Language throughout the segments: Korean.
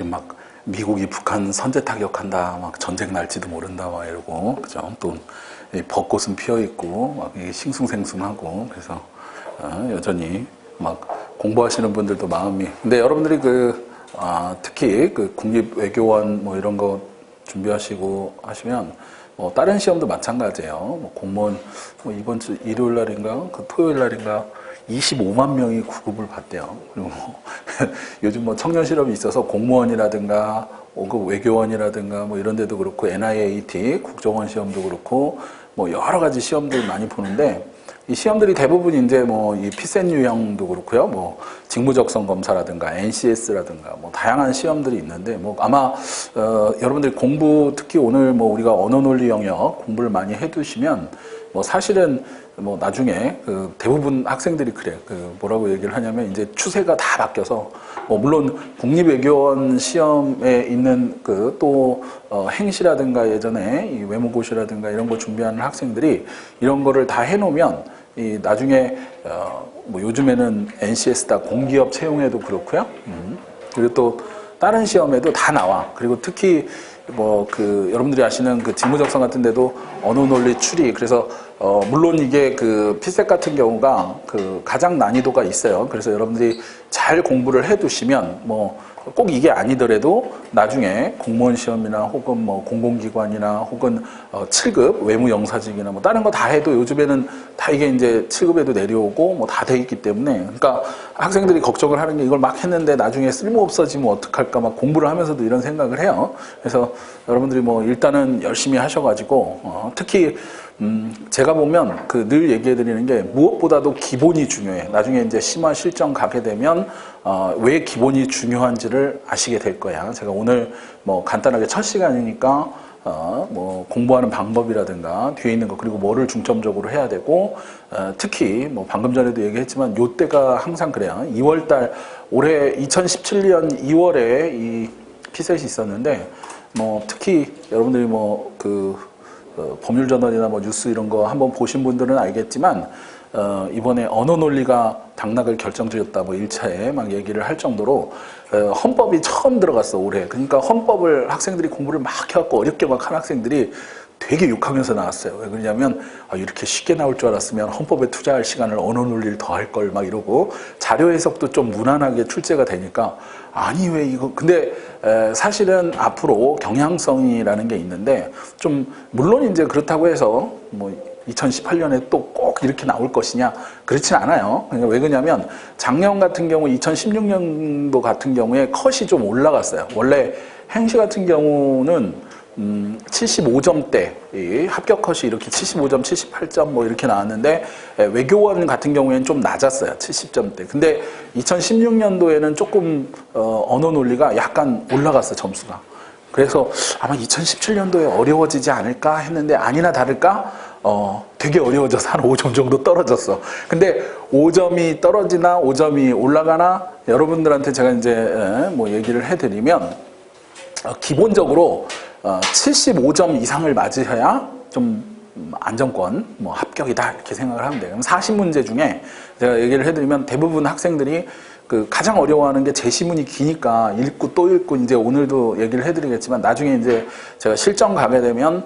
지금 막 미국이 북한 선제 타격한다, 막 전쟁 날지도 모른다, 막 이러고, 그죠? 또 벚꽃은 피어 있고, 막 싱숭생숭하고, 그래서 여전히 막 공부하시는 분들도 마음이. 근데 여러분들이 특히 국립외교원 뭐 이런 거 준비하시고 하시면, 뭐 다른 시험도 마찬가지예요. 뭐 공무원 뭐 이번 주 일요일 날인가, 토요일 날인가 25만 명이 구급을 받대요. 그리고 요즘 뭐 청년 실험이 있어서 공무원이라든가 5급 외교원이라든가 뭐 이런 데도 그렇고 NIAT 국정원 시험도 그렇고 뭐 여러 가지 시험들 많이 보는데 이 시험들이 대부분 이제 뭐 이 피센 유형도 그렇고요. 뭐 직무적성 검사라든가 NCS라든가 뭐 다양한 시험들이 있는데 뭐 아마 여러분들 공부 특히 오늘 뭐 우리가 언어 논리 영역 공부를 많이 해두시면 뭐 사실은 뭐 나중에 대부분 학생들이 그래 뭐라고 얘기를 하냐면 이제 추세가 다 바뀌어서 뭐 물론 국립외교원 시험에 있는 또 행시라든가 예전에 이 외모고시라든가 이런 거 준비하는 학생들이 이런 거를 다 해놓으면 이 나중에 뭐 요즘에는 NCS다 공기업 채용에도 그렇고요. 그리고 또 다른 시험에도 다 나와. 그리고 특히 뭐 여러분들이 아시는 직무적성 같은 데도 언어 논리 추리. 그래서 물론 이게 피셋 같은 경우가 가장 난이도가 있어요. 그래서 여러분들이 잘 공부를 해 두시면 뭐 꼭 이게 아니더라도 나중에 공무원 시험이나 혹은 뭐 공공기관이나 혹은 7급 외무영사직이나 뭐 다른 거 다 해도 요즘에는 다 이게 이제 7급에도 내려오고 뭐 다 돼 있기 때문에 그러니까 학생들이 걱정을 하는 게 이걸 막 했는데 나중에 쓸모 없어지면 어떡할까 막 공부를 하면서도 이런 생각을 해요. 그래서 여러분들이 뭐 일단은 열심히 하셔가지고 특히 제가 보면 늘 얘기해 드리는 게 무엇보다도 기본이 중요해. 나중에 이제 심화 실전 가게 되면 왜 기본이 중요한지를 아시게 될 거야. 제가 오늘 뭐 간단하게 첫 시간이니까 뭐 공부하는 방법이라든가 뒤에 있는 거 그리고 뭐를 중점적으로 해야 되고 특히 뭐 방금 전에도 얘기했지만 요 때가 항상 그래요. 2월달 올해 2017년 2월에 이 피셋이 있었는데 뭐 특히 여러분들이 뭐 법률저널이나 뭐 뉴스 이런 거 한번 보신 분들은 알겠지만 이번에 언어 논리가 당락을 결정지었다 뭐 1차에 막 얘기를 할 정도로 헌법이 처음 들어갔어 올해. 그러니까 헌법을 학생들이 공부를 막 해갖고 어렵게 막 한 학생들이 되게 욕하면서 나왔어요. 왜 그러냐면 이렇게 쉽게 나올 줄 알았으면 헌법에 투자할 시간을 언어 논리를 더 할 걸 막 이러고 자료 해석도 좀 무난하게 출제가 되니까 아니 왜 이거 근데 사실은 앞으로 경향성이라는 게 있는데 좀 물론 이제 그렇다고 해서 뭐 2018년에 또 꼭 이렇게 나올 것이냐 그렇진 않아요. 그러니까 왜 그러냐면 작년 같은 경우 2016년도 같은 경우에 컷이 좀 올라갔어요. 원래 행시 같은 경우는 75점대 합격 컷이 이렇게 75점, 78점 뭐 이렇게 나왔는데 외교원 같은 경우에는 좀 낮았어요. 70점대. 근데 2016년도에는 조금 언어 논리가 약간 올라갔어 점수가. 그래서 아마 2017년도에 어려워지지 않을까 했는데 아니나 다를까 되게 어려워져서 한 5점 정도 떨어졌어. 근데 5점이 떨어지나 5점이 올라가나 여러분들한테 제가 이제 뭐 얘기를 해드리면 기본적으로 75점 이상을 맞으셔야 좀 안정권, 뭐 합격이다 이렇게 생각을 하면 돼요. 그럼 40문제 중에 제가 얘기를 해드리면 대부분 학생들이 가장 어려워하는 게 제시문이 기니까 읽고 또 읽고 이제 오늘도 얘기를 해드리겠지만 나중에 이제 제가 실전 가게 되면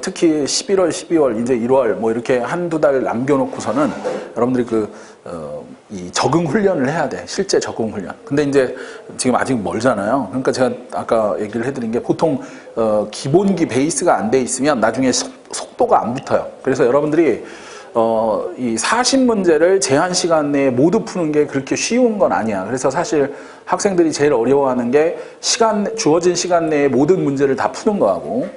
특히 11월, 12월, 이제 1월 뭐 이렇게 한두 달 남겨놓고서는 여러분들이 이 적응 훈련을 해야 돼. 실제 적응 훈련. 근데 이제 지금 아직 멀잖아요. 그러니까 제가 아까 얘기를 해드린 게 보통 기본기 베이스가 안 돼 있으면 나중에 속도가 안 붙어요. 그래서 여러분들이 이 40문제를 제한 시간 내에 모두 푸는 게 그렇게 쉬운 건 아니야. 그래서 사실 학생들이 제일 어려워하는 게 주어진 시간 내에 모든 문제를 다 푸는 거하고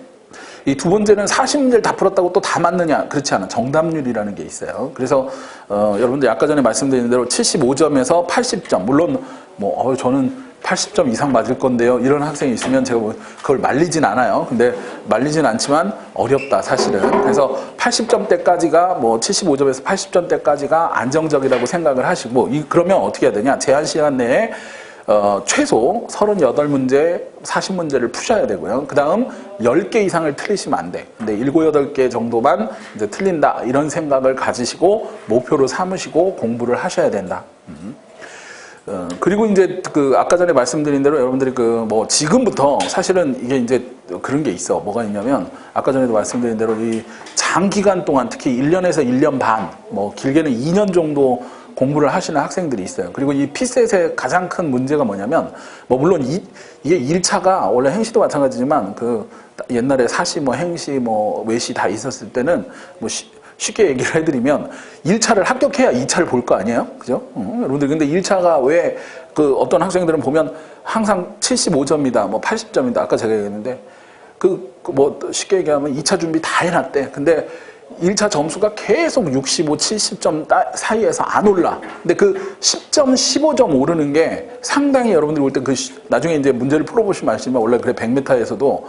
이 두 번째는 40문제를 다 풀었다고 또 다 맞느냐? 그렇지 않아. 정답률이라는 게 있어요. 그래서 여러분들 아까 전에 말씀드린 대로 75점에서 80점. 물론 뭐 저는 80점 이상 맞을 건데요. 이런 학생이 있으면 제가 뭐 그걸 말리진 않아요. 근데 말리진 않지만 어렵다 사실은. 그래서 80점대까지가 뭐 75점에서 80점대까지가 안정적이라고 생각을 하시고 그러면 어떻게 해야 되냐? 제한 시간 내에 최소 38문제, 40문제를 푸셔야 되고요. 그 다음 10개 이상을 틀리시면 안 돼. 근데 7, 8개 정도만 이제 틀린다. 이런 생각을 가지시고 목표로 삼으시고 공부를 하셔야 된다. 그리고 이제 그 아까 전에 말씀드린 대로 여러분들이 그 뭐 지금부터 사실은 이게 이제 그런 게 있어. 뭐가 있냐면 아까 전에도 말씀드린 대로 이 장기간 동안 특히 1년에서 1년 반, 뭐 길게는 2년 정도 공부를 하시는 학생들이 있어요. 그리고 이 피셋의 가장 큰 문제가 뭐냐면, 뭐 물론 이게 1차가 원래 행시도 마찬가지지만 그 옛날에 사시 뭐 행시 뭐 외시 다 있었을 때는 뭐 쉽게 얘기를 해드리면 1차를 합격해야 2차를 볼 거 아니에요? 그죠? 여러분들 근데 1차가 왜 그 어떤 학생들은 보면 항상 75점이다, 뭐 80점이다. 아까 제가 얘기했는데 뭐 쉽게 얘기하면 2차 준비 다 해놨대. 근데 1차 점수가 계속 65, 70점 사이에서 안 올라. 근데 그 10점, 15점 오르는 게 상당히 여러분들이 볼 때 나중에 이제 문제를 풀어보시면 아시지만 원래 그래 100m에서도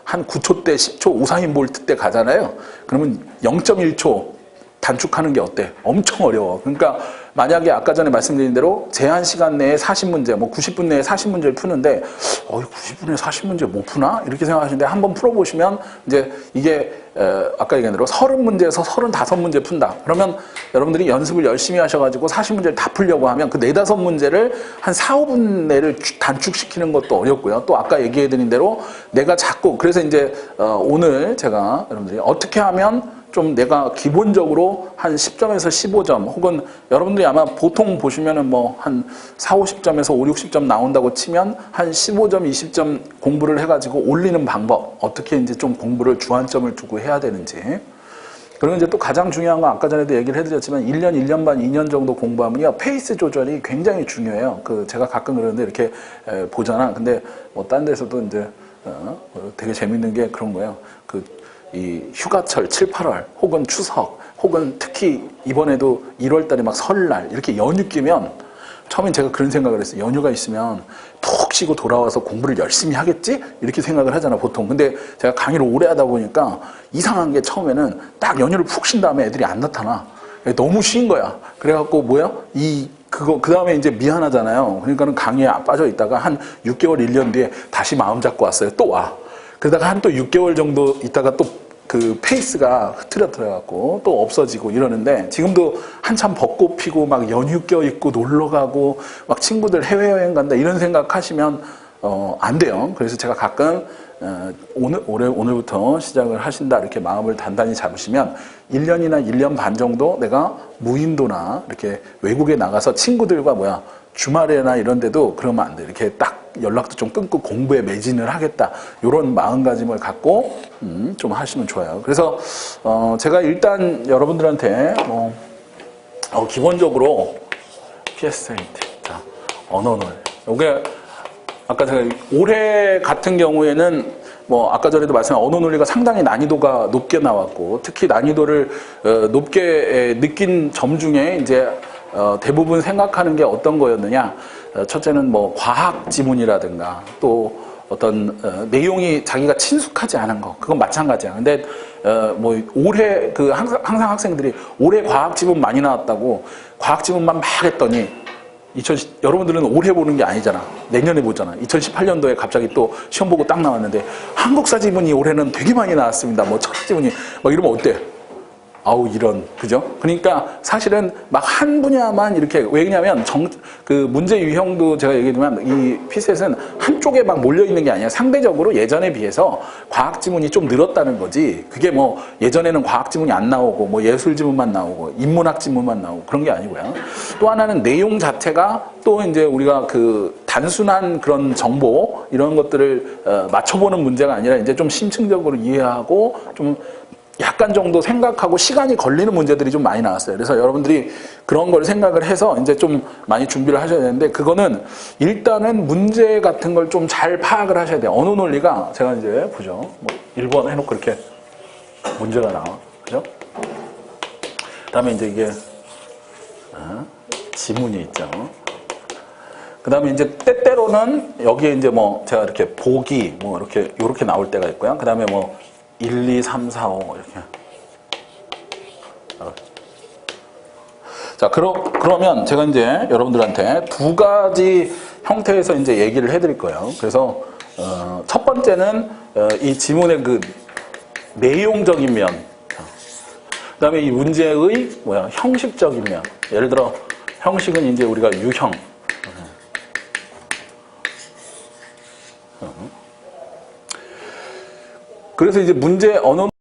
한 9초 때, 10초, 우사인 볼트 때 가잖아요. 그러면 0.1초 단축하는 게 어때? 엄청 어려워. 그러니까 만약에 아까 전에 말씀드린 대로 제한 시간 내에 40문제, 뭐 90분 내에 40문제를 푸는데 90분에 40문제 못 푸나? 이렇게 생각하시는데 한번 풀어보시면 이제 이게 아까 얘기한 대로 30문제에서 35문제 푼다. 그러면 여러분들이 연습을 열심히 하셔가지고 40문제를 다 풀려고 하면 그 4, 5문제를 한 4, 5분 내를 단축시키는 것도 어렵고요. 또 아까 얘기해드린 대로 내가 자꾸 그래서 이제 오늘 제가 여러분들이 어떻게 하면 좀 내가 기본적으로 한 10점에서 15점 혹은 여러분들이 아마 보통 보시면은 뭐 한 4, 50점에서 5, 60점 나온다고 치면 한 15점, 20점 공부를 해가지고 올리는 방법 어떻게 이제 좀 공부를 주안점을 두고 해야 되는지 그리고 이제 또 가장 중요한 건 아까 전에도 얘기를 해드렸지만 1년, 1년 반, 2년 정도 공부하면요 페이스 조절이 굉장히 중요해요. 제가 가끔 그러는데 이렇게 보잖아. 근데 뭐 딴 데서도 이제 되게 재밌는 게 그런 거예요. 이 휴가철 7, 8월 혹은 추석 혹은 특히 이번에도 1월 달에 막 설날 이렇게 연휴 끼면 처음엔 제가 그런 생각을 했어요. 연휴가 있으면 푹 쉬고 돌아와서 공부를 열심히 하겠지? 이렇게 생각을 하잖아 보통. 근데 제가 강의를 오래 하다 보니까 이상한 게 처음에는 딱 연휴를 푹 쉰 다음에 애들이 안 나타나. 너무 쉰 거야. 그래갖고 그 다음에 이제 미안하잖아요. 그러니까는 강의에 빠져 있다가 한 6개월, 1년 뒤에 다시 마음 잡고 왔어요. 또 와. 그러다가 한 또 6개월 정도 있다가 또 그 페이스가 흐트러뜨려갖고 또 없어지고 이러는데 지금도 한참 벚꽃 피고 막 연휴 껴있고 놀러 가고 막 친구들 해외여행 간다 이런 생각 하시면 안 돼요. 그래서 제가 가끔 오늘부터 시작을 하신다 이렇게 마음을 단단히 잡으시면 1년이나 1년 반 정도 내가 무인도나 이렇게 외국에 나가서 친구들과 주말에나 이런 데도 그러면 안 돼. 이렇게 딱 연락도 좀 끊고 공부에 매진을 하겠다. 이런 마음가짐을 갖고 좀 하시면 좋아요. 그래서 제가 일단 여러분들한테 기본적으로 PS8 자, 언어놀이 이게 아까 제가 올해 같은 경우에는 아까 전에도 말씀한 언어 논리가 상당히 난이도가 높게 나왔고 특히 난이도를 높게 느낀 점 중에 이제 대부분 생각하는 게 어떤 거였느냐. 첫째는 과학 지문이라든가 또 어떤 내용이 자기가 친숙하지 않은 거 그건 마찬가지야. 근데 올해 항상 학생들이 올해 과학 지문 많이 나왔다고 과학 지문만 막 했더니 여러분들은 올해 보는 게 아니잖아. 내년에 보잖아. 2018년도에 갑자기 또 시험 보고 딱 나왔는데 한국사 지문이 올해는 되게 많이 나왔습니다. 철학 지문이 이러면 어때? 아우 이런 그죠? 그러니까 사실은 막 한 분야만 이렇게 왜냐면 그 문제 유형도 제가 얘기했지만 이 피셋은 한쪽에 막 몰려 있는 게 아니라 상대적으로 예전에 비해서 과학 지문이 좀 늘었다는 거지. 그게 예전에는 과학 지문이 안 나오고 예술 지문만 나오고 인문학 지문만 나오고 그런 게 아니고요. 또 하나는 내용 자체가 또 이제 우리가 단순한 그런 정보 이런 것들을 맞춰보는 문제가 아니라 이제 좀 심층적으로 이해하고 좀 약간 정도 생각하고 시간이 걸리는 문제들이 좀 많이 나왔어요. 그래서 여러분들이 그런 걸 생각을 해서 이제 좀 많이 준비를 하셔야 되는데 그거는 일단은 문제 같은 걸 좀 잘 파악을 하셔야 돼요. 언어 논리가 제가 이제 보죠. 1번 해놓고 이렇게 문제가 나와. 그죠? 그 다음에 이제 이게 지문이 있죠. 그 다음에 이제 때때로는 여기에 이제 제가 이렇게 보기 이렇게 나올 때가 있고요. 그 다음에 1, 2, 3, 4, 5 이렇게. 자, 그러면 제가 이제 여러분들한테 두 가지 형태에서 이제 얘기를 해드릴 거예요. 그래서 첫 번째는 이 지문의 내용적인 면. 그다음에 이 문제의 형식적인 면. 예를 들어 형식은 이제 우리가 유형. 그래서 이제 문제 어느